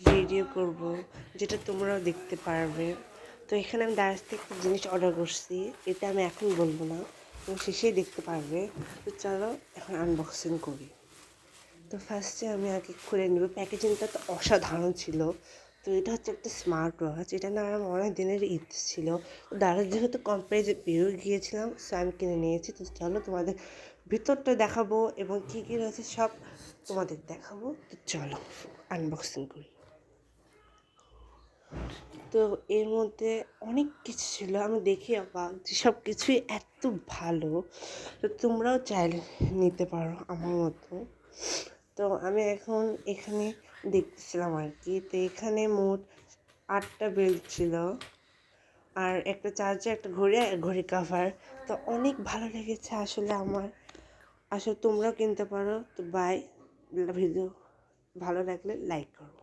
Video করব, যেটা তোমরাও দেখতে পারবে। তো এখানে আমি দারাজ থেকে একটা জিনিস অর্ডার করছি, এটা আমি এখন বলবো না, তুমি শেষেই দেখতে পারবে। তো চলো এখন আনবক্সিং করি। তো ফার্স্টে আমি আগে খুলে নেব। প্যাকেজিংটা তো অসাধারণ ছিল। তো এটা হচ্ছে একটা স্মার্ট ওয়াচ, এটা না আমার অনেক দিনের ইচ্ছে ছিল। দারাজ যেহেতু কম প্রাইসে পেয়েও গিয়েছিলাম, সো আমি কিনে নিয়েছি। তো চলো তোমাদের ভিতরটা দেখাবো এবং কী কী রয়েছে সব তোমাদের দেখাবো। তো চলো আনবক্সিং করি। তো এর মধ্যে অনেক কিছু ছিল, আমি দেখি অবাক যে সব কিছুই এত ভালো। তো তোমরাও চাইলে নিতে পারো আমার মতো। তো আমি এখন এখানে দেখতেছিলাম আর কি। তো এখানে মোট 8টা বেল্ট ছিল, আর একটা চার্জার, একটা ঘড়ি আর ঘড়ি কাভার। তো অনেক ভালো লেগেছে আসলে আমার। আসলে তোমরাও কিনতে পারো। তো বাই। ভিডিও ভালো লাগলে লাইক করো।